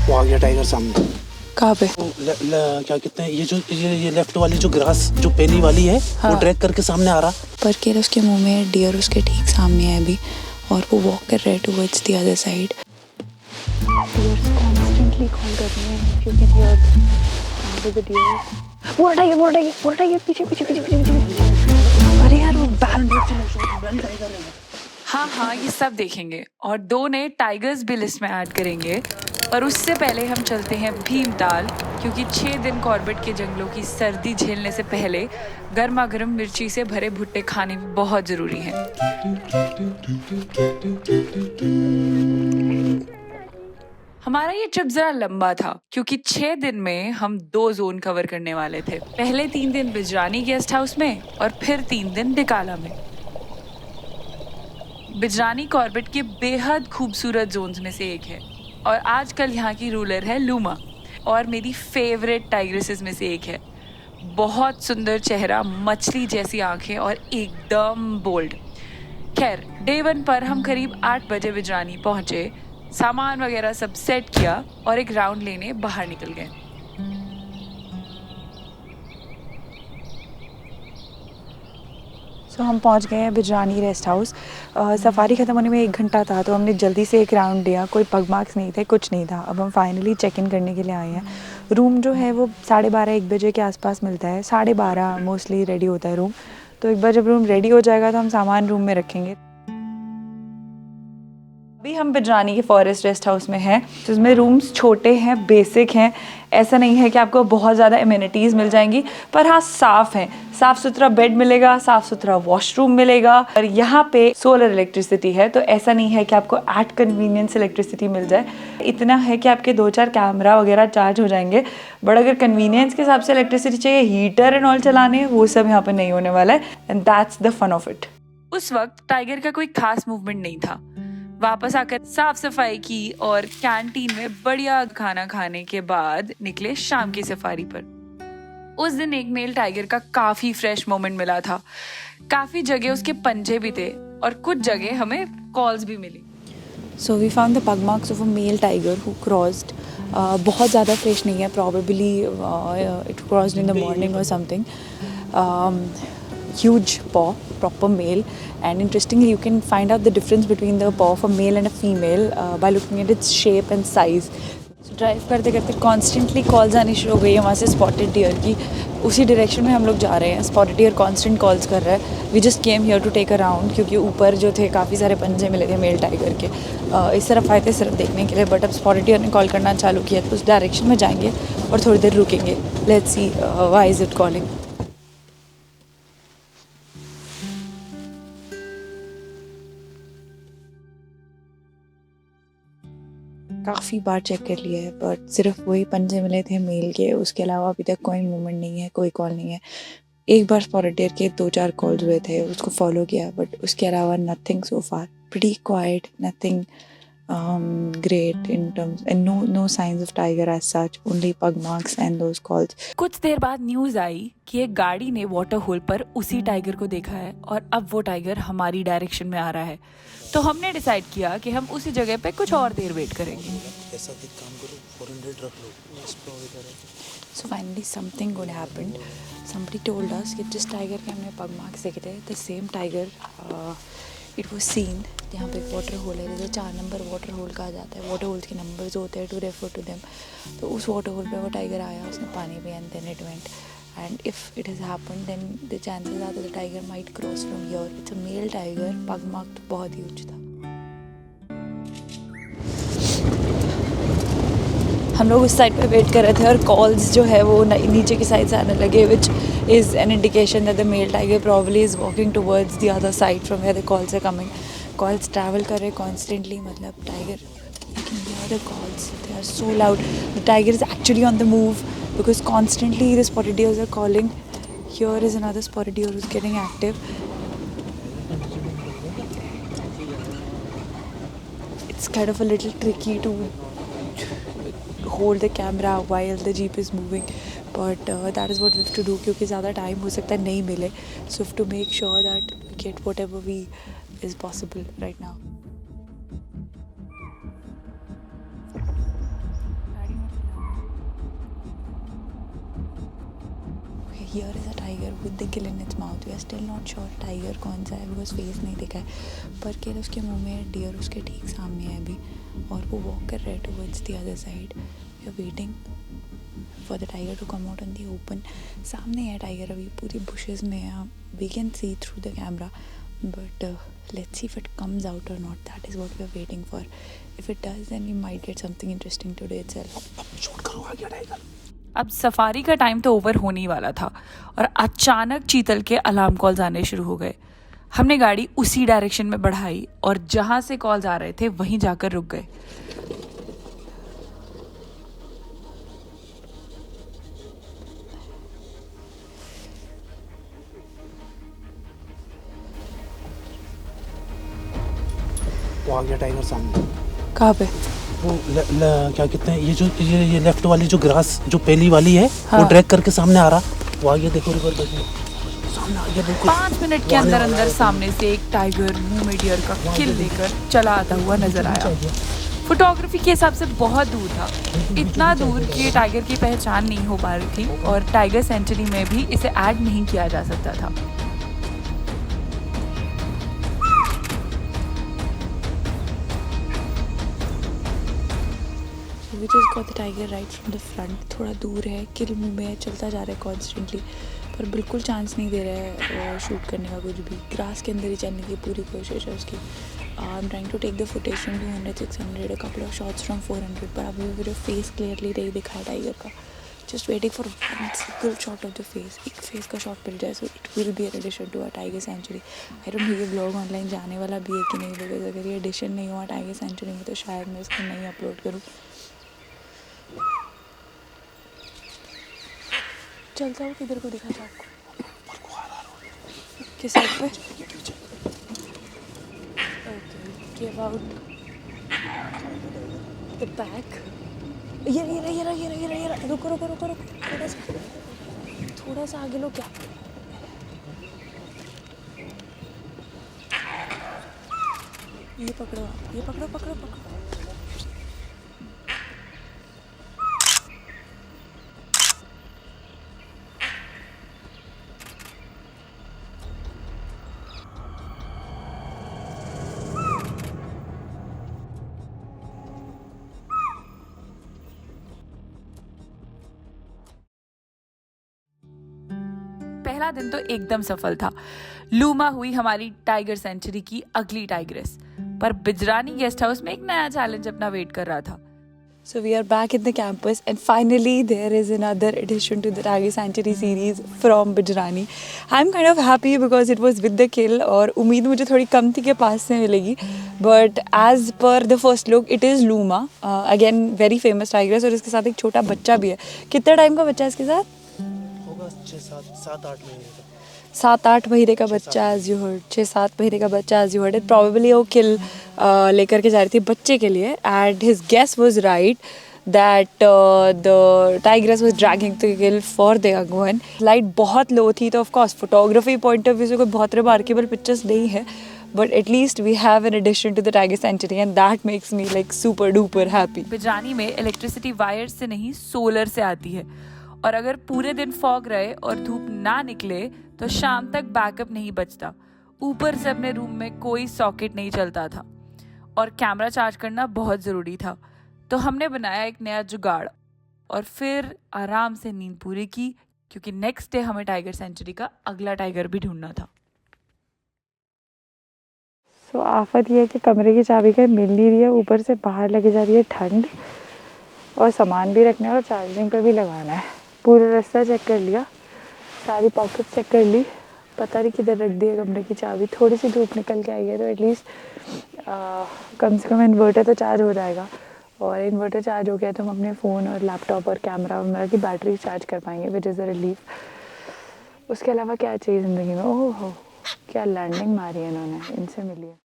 वो आ गया टाइगर सामने। कहाँ पे? क्या कहते हैं, ये लेफ्ट वाली जो ग्रास जो पेनी वाली है, हाँ। वो ड्रैग करके सामने आ रहा। पर केर उसके मुंह में, डियर उसके ठीक सामने है अभी, और वो वॉक कर रहे towards the other side. Constantly call कर रही हैं, you can hear the deer. वो टाइगर पीछे अरे यार वो हाँ ये सब देखेंगे और 2 नए टाइगर्स भी लिस्ट में ऐड करेंगे। पर उससे पहले हम चलते हैं भीमताल, क्योंकि 6 दिन कॉर्बेट के जंगलों की सर्दी झेलने से पहले गर्मा गर्म मिर्ची से भरे भुट्टे खाने बहुत जरूरी हैं। हमारा ये ट्रिप जरा लंबा था, क्योंकि 6 दिन में हम 2 जोन कवर करने वाले थे। पहले 3 दिन बिजरानी गेस्ट हाउस में और फिर 3 दिन डिकाला में। बिजरानी कॉर्बेट के बेहद खूबसूरत जोन्स में से एक है और आजकल यहाँ की रूलर है लूमा, और मेरी फेवरेट टाइग्रेसेस में से एक है। बहुत सुंदर चेहरा, मछली जैसी आंखें और एकदम बोल्ड। खैर, डे 1 पर हम करीब 8 बजे बिजरानी पहुंचे, सामान वगैरह सब सेट किया और एक राउंड लेने बाहर निकल गए। तो हम पहुंच गए हैं बिजरानी रेस्ट हाउस। सफारी ख़त्म होने में 1 घंटा था, तो हमने जल्दी से एक राउंड लिया। कोई पग मार्क्स नहीं थे, कुछ नहीं था। अब हम फाइनली चेक इन करने के लिए आए हैं। रूम जो है वो 12:30-1 बजे के आसपास मिलता है। 12:30 मोस्टली रेडी होता है रूम। तो एक बार जब रूम रेडी हो जाएगा तो हम सामान रूम में रखेंगे। अभी हम बिजरानी के फॉरेस्ट रेस्ट हाउस में हैं, तो इसमें रूम्स छोटे हैं, बेसिक हैं। ऐसा नहीं है कि आपको बहुत ज़्यादा एमिनिटीज़ मिल जाएंगी, पर हाँ साफ़ हैं। साफ़ सुथरा बेड मिलेगा, साफ़ सुथरा वॉशरूम मिलेगा, और यहाँ पे सोलर इलेक्ट्रिसिटी है, तो ऐसा नहीं है कि आपको एट कन्वीनियंस इलेक्ट्रिसिटी मिल जाए। इतना है कि आपके 2-4 कैमरा वगैरह चार्ज हो जाएंगे, बट अगर कन्वीनियंस के हिसाब से इलेक्ट्रिसिटी चाहिए, हीटर एंड ऑल चलाने, वो सब यहाँ पर नहीं होने वाला है। And that's the fun of it. उस वक्त टाइगर का कोई खास मूवमेंट नहीं था। वापस आकर साफ सफाई की और कैंटीन में बढ़िया खाना खाने के बाद निकले शाम की सफारी पर। उस दिन एक मेल टाइगर का काफी फ्रेश मोमेंट मिला था। काफी जगह उसके पंजे भी थे और कुछ जगह हमें कॉल्स भी मिली। So we found the pug marks of a male tiger who crossed. बहुत ज़्यादा फ्रेश नहीं है, probably it crossed in the morning or something. Huge paw, proper male, and interestingly you can find out the difference between the paw of a male and a female by looking at its shape and size. So drive करते करते constantly calls आनी शुरू हो गई है वहाँ से spotted deer की। उसी डायरेक्शन में हम लोग जा रहे हैं। स्पॉटेड डियर कॉन्स्टेंट कॉल्स कर रहा है। We just came here to take a round, क्योंकि ऊपर जो थे काफ़ी सारे पंजे मिले थे मेल टाइगर के। इस तरफ आए थे सिर्फ देखने के लिए, बट अब स्पॉटेड डियर ने कॉल करना चालू किया, तो उस डायरेक्शन में जाएंगे और थोड़ी देर रुकेंगे। Let's see why is it calling. काफ़ी बार चेक कर लिया है, बट सिर्फ वही पंजे मिले थे मेल के। उसके अलावा अभी तक कोई मूवमेंट नहीं है, कोई कॉल नहीं है। एक बार स्पॉटेड डियर के 2-4 कॉल्स हुए थे, उसको फॉलो किया, बट उसके अलावा nothing so far. Pretty quite, nothing great in terms, and no signs of tiger as such, only pug marks and those calls. कुछ देर बाद न्यूज आई कि एक गाड़ी ने वाटर होल पर उसी टाइगर को देखा है और अब वो टाइगर हमारी डायरेक्शन में आ रहा है। तो हमने डिसाइड किया कि हम उसी जगह पे कुछ और देर वेट करेंगे। ऐसा एक काम करो, 400 रख लो, So finally something good happened. Somebody told us कि जिस टाइगर के हमने पग मार्क्स देखे थे, the same tiger it was seen। यहाँ पे एक वाटर होल है, जैसे 4 नंबर वाटर होल कहा जाता है। वाटर होल्स के नंबर्स होते हैं टू रेफर टू देम। तो उस वाटर होल पे वो टाइगर आया, उसने पानी पिया, and then it went. And if it has happened, then the chances are that the tiger might cross from here. It's a male tiger, pug mark तो बहुत ही ऊंचा था। हम लोग उस साइड पे वेट कर रहे थे और कॉल्स जो है वो नीचे की साइड से आने लगे, which is an indication that the male tiger probably is walking towards the other side from where the calls are coming. Calls travel कर रहे कॉन्स्टेंटली, मतलब tiger, you can hear the calls, they are so loud. The tiger is actually on the move because constantly the spotted deers are calling. Here is another spotted deer who's getting active. It's kind of a little tricky to hold the camera while the jeep is moving, but that is what we have to do, क्योंकि ज़्यादा time हो सकता है नहीं मिले, so we have to make sure that we get whatever we is possible right now. here is a tiger with the gill in its mouth. We are still not sure tiger कौन सा है because face नहीं देखा है, पर किल उसके मुंह में है, deer उसके ठीक सामने है अभी और वो walk कर रहा है towards the other side. We are waiting for the tiger to come out on the open. सामने है tiger अभी पूरी bushes में है. We can see through the camera, but let's see if it comes out or not. That is what we are waiting for. If it does, then we might get something interesting today itself. Shoot करो, आ गया tiger. अब safari का time तो over होने ही वाला था और अचानक चीतल के अलार्म कॉल्स आने शुरू हो गए। हमने गाड़ी उसी डायरेक्शन में बढ़ाई और जहां से कॉल्स आ रहे थे वहीं जाकर रुक गए। वो आ गया टाइगर सामने। कहाँ पे? वो क्या कहते हैं, ये लेफ्ट वाली जो ग्रास जो पहली वाली है, हाँ। वो ड्रैग करके सामने आ रहा। वो आ गया, देखो रिवर देखो, सामने आ गया बिल्कुल। 5 मिनट के अंदर सामने से एक टाइगर मुंह में डियर का किल लेकर चला आता हुआ नजर आया। फोटोग्राफी के हिसाब से बहुत दूर था, इतना दूर कि टाइगर की पहचान नहीं हो पा रही थी और टाइगर सेंचुरी में भी इसे ऐड नहीं किया जा सकता था। We just got the tiger right from the front. थोड़ा दूर है, किल मुंह में चलता जा रहा है कॉन्स्टेंटली, पर बिल्कुल चांस नहीं दे रहा है शूट करने का कुछ भी। ग्रास के अंदर ही चलने की पूरी कोशिश है उसकी। I am trying to take the footage from 200, 600, a couple of shots from 400, पर अभी मेरे फेस क्लियरली नहीं दिखा है टाइगर का। Just waiting for one single shot of the face. एक फेस का शॉट मिल जाए so it will be an addition to a tiger century. I don't know ये ब्लॉग ऑनलाइन जाने वाला भी है कि नहीं, बिकॉज अगर ये एडिशन नहीं हुआ टाइगर सेंचुरी में तो शायद मैं इसको नहीं अपलोड करूँ। चलता हूँ, किधर को दिखा था आपको? किस साइड पे? Okay, give out the back. ये रुको, थोड़ा सा आगे लो। क्या ये पकड़ो आप, ये पकड़ो। पहला दिन तो एकदम सफल था। लूमा हुई हमारी टाइगर सेंचुरी की अगली टाइग्रेस, पर बिजरानी गेस्ट हाउस में एक नया चैलेंज अपना वेट कर रहा था। So we are back in the campus and finally there is another addition to the Tiger Sanctuary series from Bijrani. I'm kind of happy because it was with the kill और उम्मीद मुझे थोड़ी कम थी कि पास से मिलेगी, but as per the first look it is Luma, again very famous tigress और इसके साथ एक छोटा बच्चा भी है। कितना टाइम का बच्चा है इसके साथ? होगा 7-8 महीने का। 7-8 महीने का बच्चा एज यू हर्ड, 6-7 महीने का बच्चा as you heard. It probably वो किल लेकर के जा रही थी बच्चे के लिए and his guess was right that the tigress was dragging the kill for the young one. Light बहुत लो थी तो of course photography point of view से कोई बहुत रिमार्केबल पिक्चर्स नहीं है, but at least we have an addition to the Tiger Sanctuary and that makes me like super duper happy. Bijrani में electricity wire से नहीं सोलर से आती है और अगर पूरे दिन फॉग रहे और धूप ना निकले तो शाम तक बैकअप नहीं बचता। ऊपर से अपने रूम में कोई सॉकेट नहीं चलता था और कैमरा चार्ज करना बहुत ज़रूरी था, तो हमने बनाया एक नया जुगाड़ और फिर आराम से नींद पूरी की क्योंकि नेक्स्ट डे हमें टाइगर सेंचुरी का अगला टाइगर भी ढूंढना था। तो आफत ये है कि कमरे की चाबी कहीं मिल नहीं रही है, ऊपर से बाहर लगी जा रही है ठंड और सामान भी रखना है और चार्जिंग पे भी लगाना है। पूरा रास्ता चेक कर लिया, सारी पॉकेट चेक कर ली, पता नहीं किधर रख दी है कमरे की चाबी। थोड़ी सी धूप निकल के आई है तो एटलीस्ट कम से कम इन्वर्टर तो चार्ज हो जाएगा और इन्वर्टर चार्ज हो गया तो हम अपने फ़ोन और लैपटॉप और कैमरा वगैरह की बैटरी चार्ज कर पाएंगे, विच इज़ अ रिलीफ। उसके अलावा क्या चाहिए ज़िंदगी में? ओह हो, क्या लैंडिंग मारी है इन्होंने, इनसे मिली है।